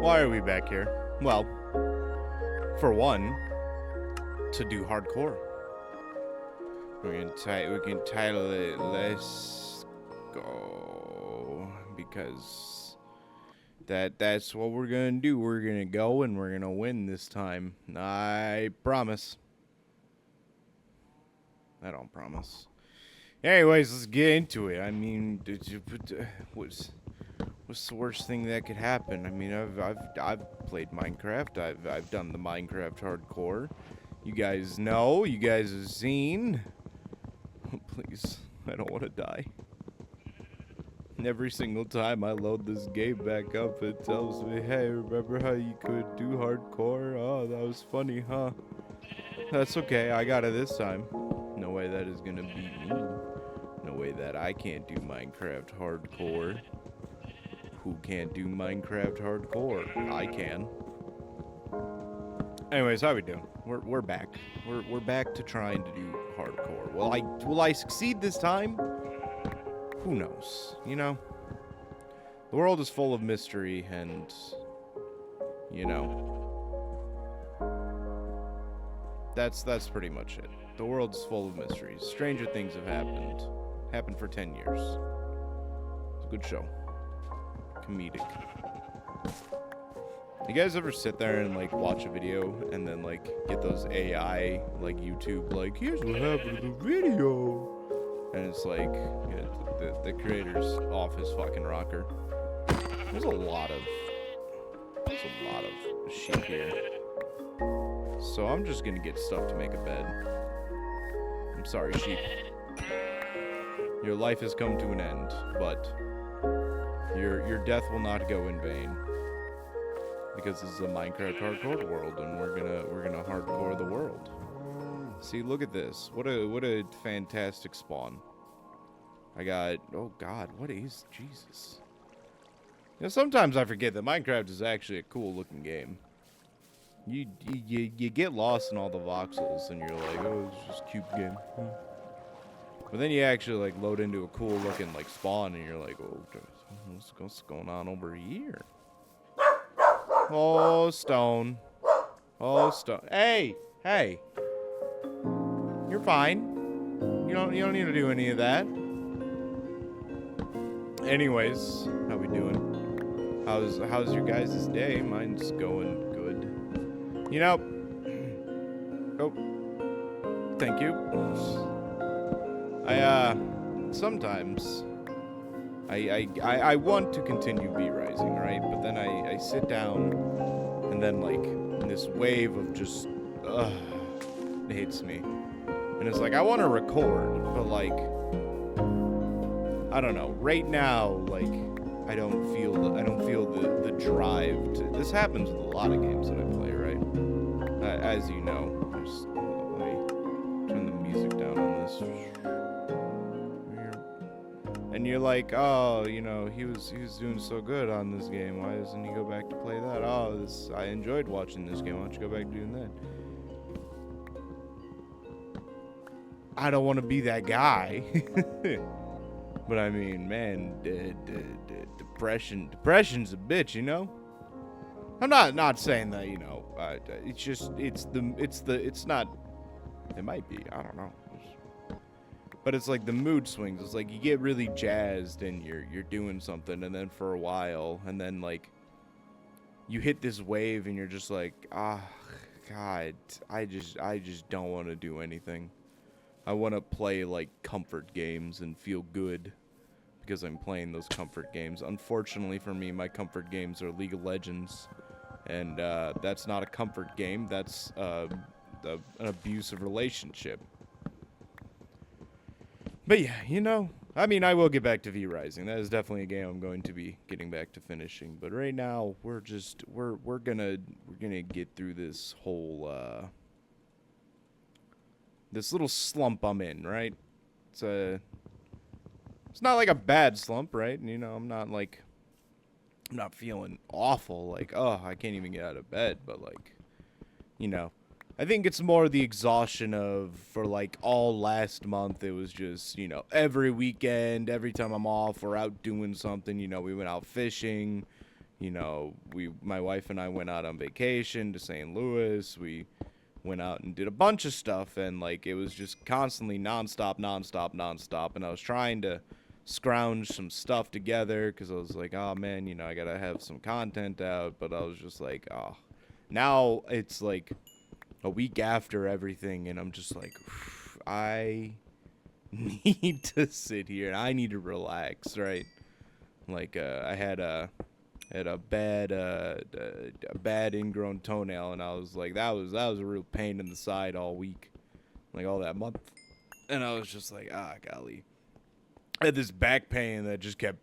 Why are we back here? Well, for one, to do hardcore. We can title it Let's Go, because that's what we're gonna do. We're gonna go and we're gonna win this time. I promise. I don't promise. Anyways, let's get into it. I mean, what's the worst thing that could happen? I mean, I've played Minecraft. I've done the Minecraft hardcore. You guys know. You guys have seen. Please, I don't want to die. And every single time I load this game back up, it tells me, "Hey, remember how you could do hardcore? Oh, that was funny, huh?" That's okay. I got it this time. No way that is gonna beat me. No way that I can't do Minecraft hardcore. Who can't do Minecraft hardcore? I can. Anyways, how we doing? We're back. We're back to trying to do hardcore. Will I succeed this time? Who knows? You know, the world is full of mystery, and you know, that's pretty much it. The world's full of mysteries. Stranger things have happened. Happened for 10 years. It's a good show. Comedic. You guys ever sit there and like watch a video and then like get those AI like YouTube like, here's what happened to the video, and it's like, yeah, the creator's off his fucking rocker. There's a lot of shit here. So I'm just gonna get stuff to make a bed. I'm sorry, sheep. Your life has come to an end, but your death will not go in vain. Because this is a Minecraft hardcore world, and we're gonna hardcore the world. See, look at this. What a fantastic spawn. I got, oh god, what is Jesus? You know, sometimes I forget that Minecraft is actually a cool looking game. You get lost in all the voxels, and you're like, oh, it's just a cute game. But then you actually like load into a cool looking like spawn, and you're like, oh, what's going on over here? Oh, stone. Oh, stone. Hey, hey. You're fine. You don't need to do any of that. Anyways, how we doing? How's your guys' day? Mine's going good. You know. Oh. Thank you. Sometimes I want to continue V-Rising, right? But then I sit down, and then, like, this wave of just, it hits me. And it's like, I want to record, but, like, I don't know. Right now, like, I don't feel the drive to... This happens with a lot of games that I play, right? As you know. Let me turn the music down on this. And you're like, oh, you know, he was doing so good on this game. Why doesn't he go back to play that? Oh, I enjoyed watching this game. Why don't you go back to doing that? I don't want to be that guy. But I mean, man, depression's a bitch, you know? I'm not saying that, you know, it's just, it's not, it might be, I don't know. But it's like the mood swings. It's like you get really jazzed and you're doing something, and then for a while, and then like you hit this wave and you're just like, God, I just don't want to do anything. I want to play like comfort games and feel good because I'm playing those comfort games. Unfortunately for me, my comfort games are League of Legends, and that's not a comfort game. That's an abusive relationship. But yeah, you know, I mean, I will get back to V-Rising. That is definitely a game I'm going to be getting back to finishing. But right now, we're gonna get through this whole this little slump I'm in, right? It's not like a bad slump, right? You know, I'm not feeling awful, like, oh, I can't even get out of bed, but like, you know, I think it's more the exhaustion of, for like all last month, it was just, you know, every weekend, every time I'm off, we're out doing something, you know, we went out fishing, You know, my wife and I went out on vacation to St. Louis. We went out and did a bunch of stuff, and like it was just constantly nonstop. And I was trying to scrounge some stuff together because I was like, oh man, you know, I gotta have some content out. But I was just like, oh, now it's like a week after everything, and I'm just like, I need to sit here and I need to relax, right? Like I had a bad ingrown toenail, and I was like, that was a real pain in the side all week, like all that month. And I was just like, golly, I had this back pain that just kept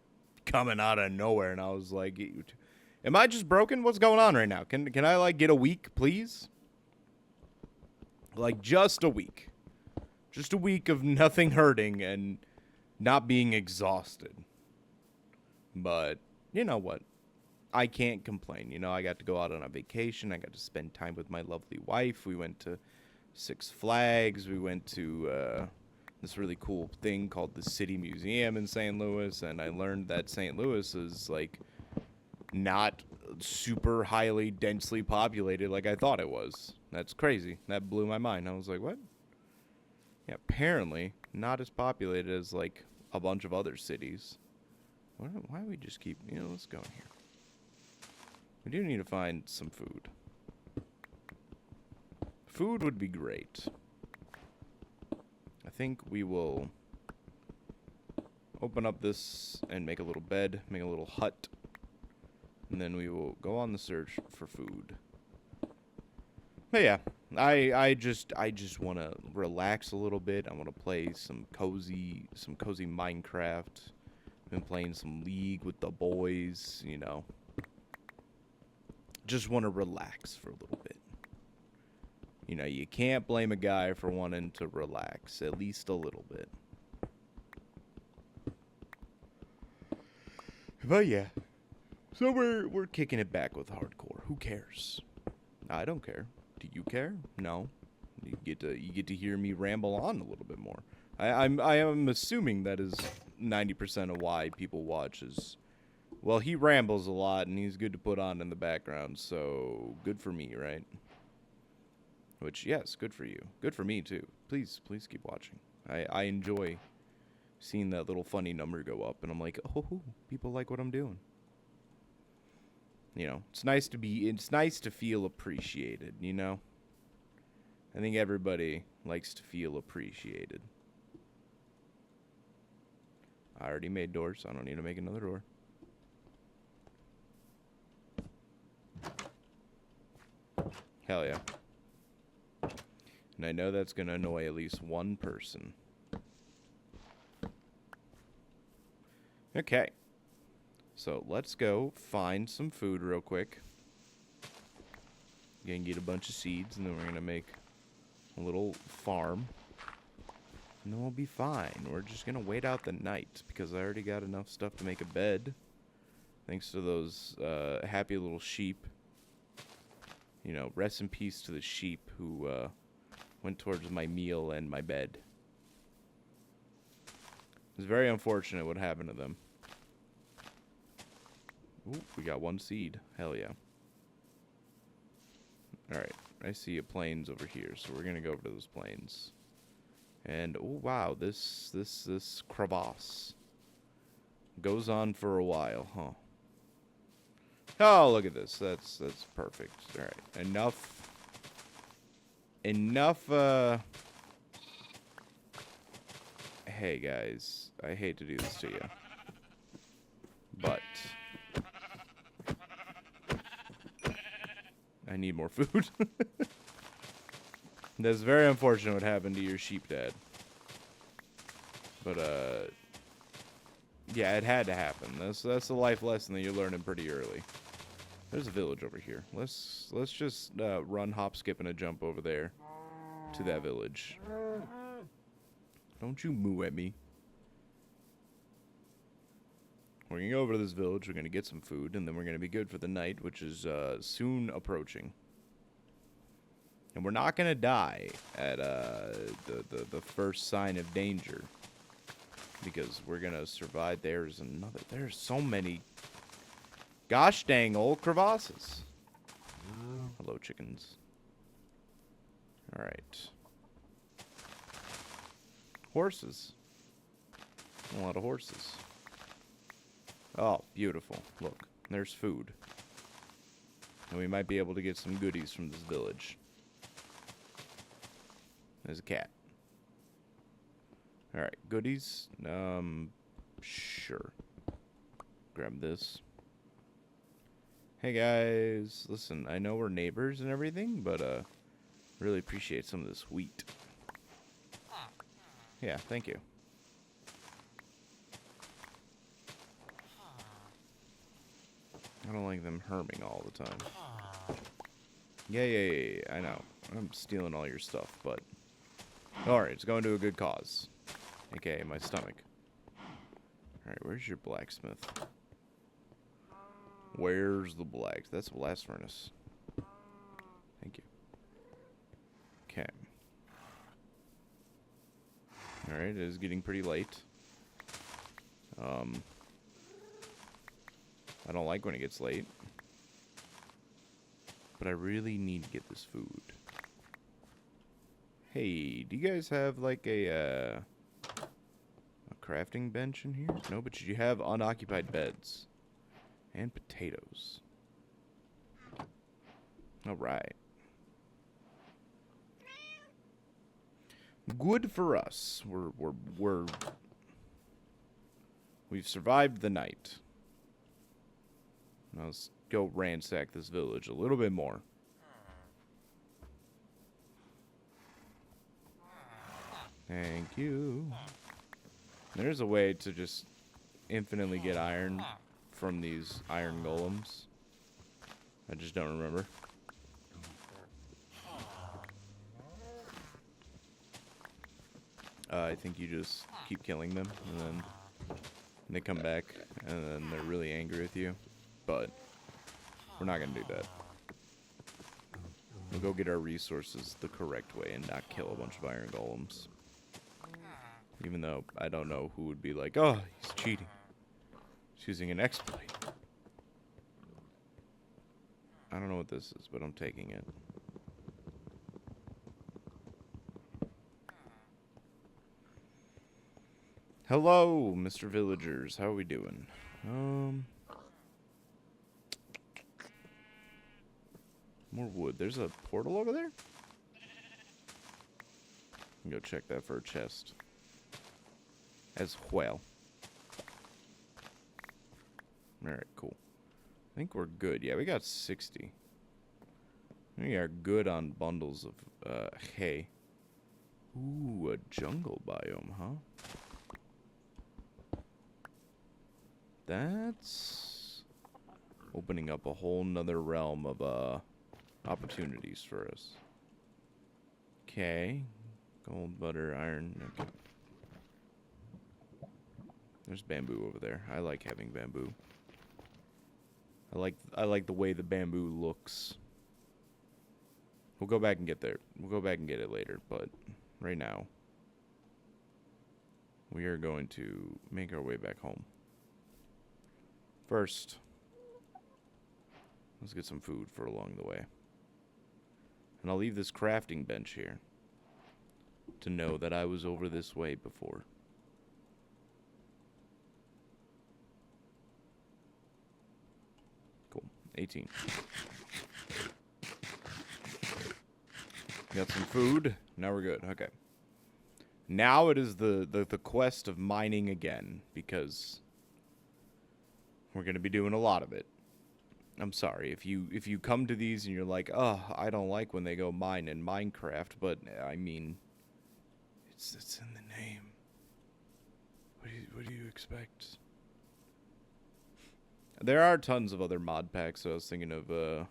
coming out of nowhere, and I was like, am I just broken? What's going on right now? Can I like get a week, please? Like just a week of nothing hurting and not being exhausted. But you know what? I can't complain. You know, I got to go out on a vacation. I got to spend time with my lovely wife. We went to Six Flags. We went to this really cool thing called the City Museum in St. Louis. And I learned that St. Louis is, like, not super highly densely populated like I thought it was. That's crazy. That blew my mind. I was like, what? Yeah, apparently not as populated as, like, a bunch of other cities. Why do we just keep... You know, let's go in here. We do need to find some food. Food would be great. I think we will open up this and make a little bed, make a little hut, and then we will go on the search for food. But yeah, I just want to relax a little bit. I want to play some cozy Minecraft. Been playing some League with the boys, you know. Just want to relax for a little bit. You know, you can't blame a guy for wanting to relax, at least a little bit. But yeah, so we're kicking it back with hardcore. Who cares? I don't care. Do you care? No. You get to hear me ramble on a little bit more. I am assuming that is 90% of why people watch is. Well, he rambles a lot, and he's good to put on in the background, so good for me, right? Which, yes, good for you. Good for me, too. Please keep watching. I enjoy seeing that little funny number go up, and I'm like, oh, people like what I'm doing. You know, it's nice to feel appreciated, you know? I think everybody likes to feel appreciated. I already made doors, so I don't need to make another door. Hell yeah. And I know that's going to annoy at least one person. Okay. So let's go find some food real quick. Gonna get a bunch of seeds, and then we're going to make a little farm. And then we'll be fine. We're just going to wait out the night because I already got enough stuff to make a bed. Thanks to those happy little sheep. You know, rest in peace to the sheep who went towards my meal and my bed. It's very unfortunate what happened to them. Ooh, we got one seed. Hell yeah. Alright, I see a plains over here, so we're gonna go over to those plains. And, oh wow, this crevasse goes on for a while, huh? Oh, look at this. That's perfect. All right. Enough, hey, guys. I hate to do this to you. But I need more food. That's very unfortunate what happened to your sheep dad. But, yeah, it had to happen. That's a life lesson that you're learning pretty early. There's a village over here. Let's just run, hop, skip, and a jump over there to that village. Don't you moo at me. We're gonna go over to this village. We're gonna get some food, and then we're gonna be good for the night, which is soon approaching. And we're not gonna die at the first sign of danger, because we're gonna survive. There's so many Gosh dang old crevasses. Hello, chickens. Alright. Horses. A lot of horses. Oh, beautiful. Look, there's food. And we might be able to get some goodies from this village. There's a cat. Alright, goodies. Sure. Grab this. Hey guys, listen, I know we're neighbors and everything, but really appreciate some of this wheat. Yeah, thank you. I don't like them herming all the time. Yeah, I know. I'm stealing all your stuff, but... Alright, it's going to a good cause. AKA my stomach. Alright, where's your blacksmith? Where's the black? That's a blast furnace. Thank you. Okay. Alright, it is getting pretty late. I don't like when it gets late. But I really need to get this food. Hey, do you guys have like a crafting bench in here? No, but you have unoccupied beds. And potatoes. Alright. Good for us. We've survived the night. Now let's go ransack this village a little bit more. Thank you. There's a way to just infinitely get iron from these iron golems. I just don't remember. I think you just keep killing them, and then they come back, and then they're really angry with you. But we're not going to do that. We'll go get our resources the correct way and not kill a bunch of iron golems. Even though I don't know who would be like, oh, he's cheating. He's using an exploit. I don't know what this is, but I'm taking it. Hello, Mr. Villagers. How are we doing? More wood. There's a portal over there? I'll go check that for a chest. As well. Alright, cool. I think we're good. Yeah, we got 60. We are good on bundles of hay. Ooh, a jungle biome, huh? That's opening up a whole nother realm of opportunities for us. Okay. Gold, butter, iron. Okay. There's bamboo over there. I like having bamboo. I like the way the bamboo looks. We'll go back and get there. We'll go back and get it later, but right now we are going to make our way back home. First, let's get some food for along the way. And I'll leave this crafting bench here to know that I was over this way before. Cool. 18. Got some food. Now we're good. Okay. Now it is the quest of mining again, because we're going to be doing a lot of it. I'm sorry if you come to these and you're like, oh, I don't like when they go mine in Minecraft, but I mean, it's in the name. What do you expect? There are tons of other mod packs, so I was thinking of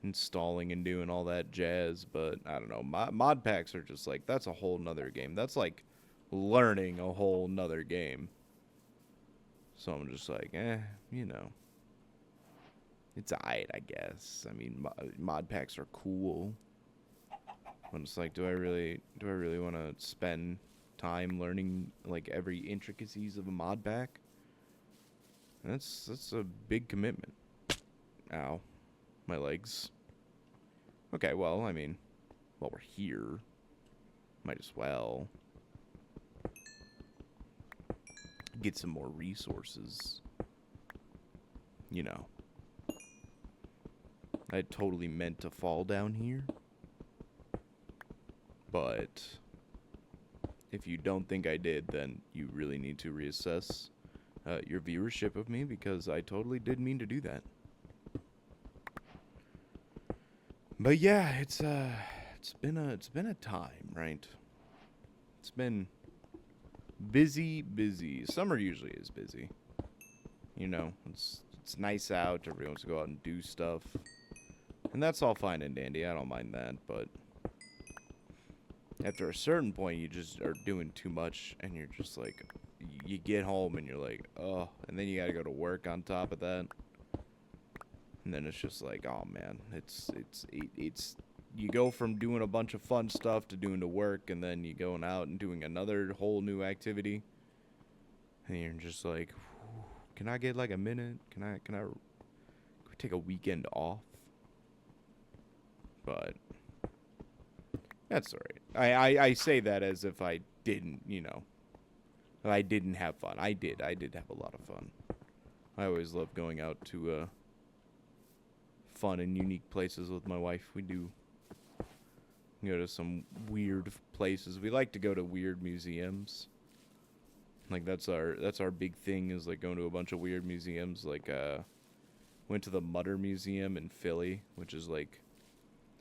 installing and doing all that jazz, but I don't know. Mod packs are just like, that's a whole nother game. That's like learning a whole nother game. So I'm just like, you know. It's alright, I guess. I mean, mod packs are cool. But it's like, do I really want to spend time learning like every intricacies of a mod pack? That's a big commitment. Ow. My legs. Okay, well, I mean, while we're here, might as well get some more resources. You know. I totally meant to fall down here. But if you don't think I did, then you really need to reassess your viewership of me, because I totally did mean to do that. But yeah, it's been a time, right? It's been busy. Summer usually is busy. You know, it's nice out. Everybody wants to go out and do stuff, and that's all fine and dandy. I don't mind that, but after a certain point, you just are doing too much, and you're just like, you get home and you're like, oh, and then you gotta go to work on top of that, and then it's just like, oh man, it's you go from doing a bunch of fun stuff to doing the work, and then you going out and doing another whole new activity, and you're just like, can I get like a minute? Can I take a weekend off? But that's alright. I say that as if I didn't, you know, I didn't have fun. I did have a lot of fun. I always love going out to fun and unique places with my wife. We do go to some weird places. We like to go to weird museums. Like that's our big thing, is like going to a bunch of weird museums. Like went to the Mutter Museum in Philly, which is like,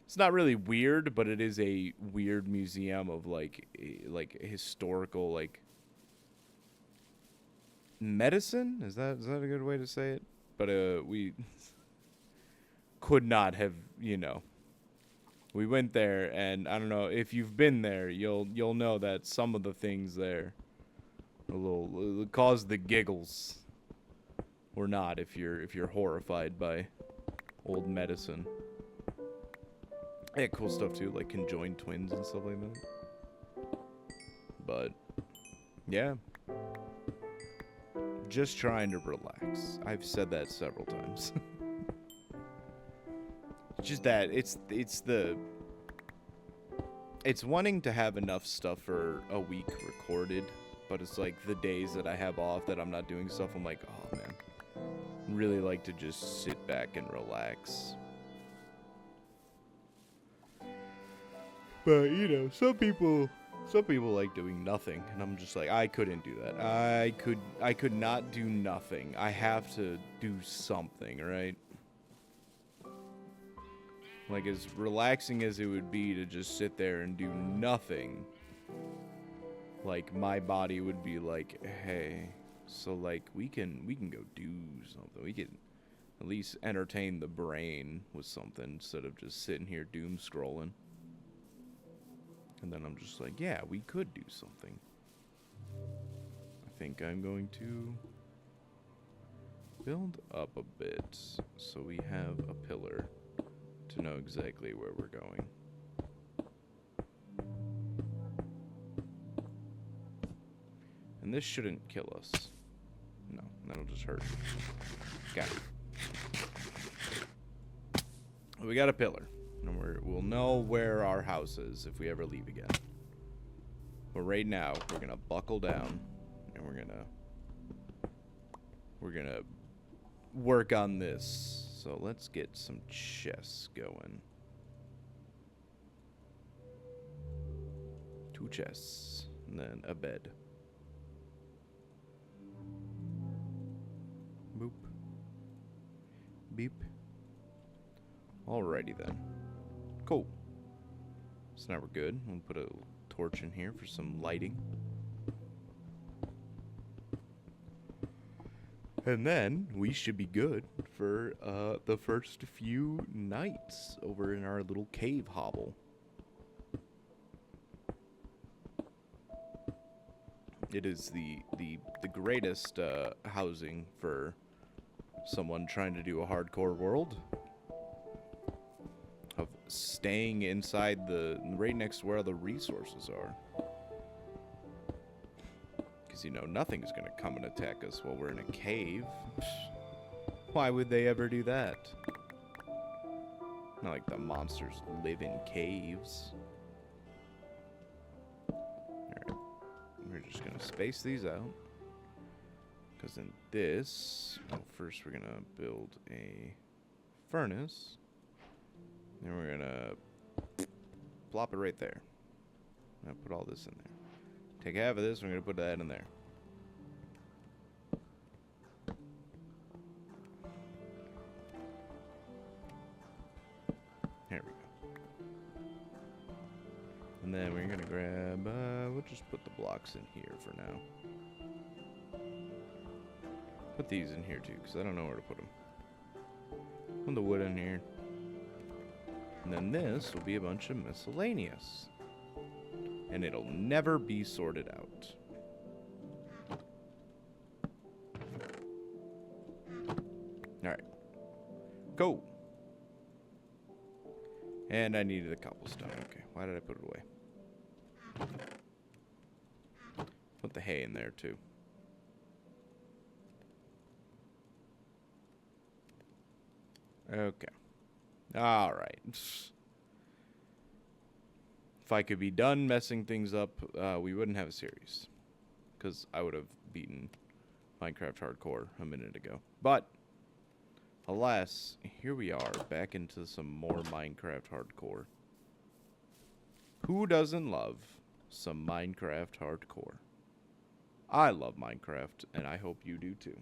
it's not really weird, but it is a weird museum of like historical like medicine. Is that a good way to say it? But we could not have, you know. We went there, and I don't know if you've been there, you'll know that some of the things there it'll cause the giggles, or not if you're horrified by old medicine. Yeah, cool stuff too, like conjoined twins and stuff like that. But yeah, just trying to relax. I've said that several times. Just that it's wanting to have enough stuff for a week recorded, but it's like the days that I have off that I'm not doing stuff, I'm like, oh man, really like to just sit back and relax. But you know, some people like doing nothing, and I'm just like, I couldn't do that. I could not do nothing. I have to do something, right? Like, as relaxing as it would be to just sit there and do nothing, like, my body would be like, hey, so, like, we can go do something. We can at least entertain the brain with something instead of just sitting here doom scrolling. And then I'm just like, yeah, we could do something. I think I'm going to build up a bit so we have a pillar to know exactly where we're going. And this shouldn't kill us. No, that'll just hurt. Got it. We got a pillar. And we'll know where our house is if we ever leave again. But right now, we're gonna buckle down, and we're gonna work on this. So let's get some chests going. 2 chests, and then a bed. Boop. Beep. Alrighty then. Cool. So now we're good. We'll put a torch in here for some lighting. And then we should be good for the first few nights over in our little cave hovel. It is the greatest housing for someone trying to do a hardcore world. Of staying inside right next to where the resources are. Because, you know, nothing's going to come and attack us while we're in a cave. Why would they ever do that? Not like the monsters live in caves. Alright. We're just going to space these out. Because in this, well, first we're going to build a furnace. Then we're going to plop it right there. I'm going to put all this in there. Take half of this, we're going to put that in there. There we go. And then we're going to grab, we'll just put the blocks in here for now. Put these in here too, because I don't know where to put them. Put the wood in here. And then this will be a bunch of miscellaneous. And it'll never be sorted out. Alright. Go! And I needed a cobblestone. Okay, why did I put it away? Put the hay in there too. Okay. Alright. If I could be done messing things up, we wouldn't have a series. Because I would have beaten Minecraft Hardcore a minute ago. But, alas, here we are, back into some more Minecraft Hardcore. Who doesn't love some Minecraft Hardcore? I love Minecraft, and I hope you do too.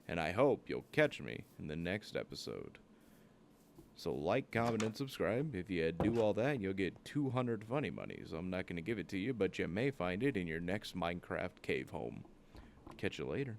And I hope you'll catch me in the next episode. So like, comment, and subscribe. If you do all that, you'll get 200 funny monies. I'm not going to give it to you, but you may find it in your next Minecraft cave home. Catch you later.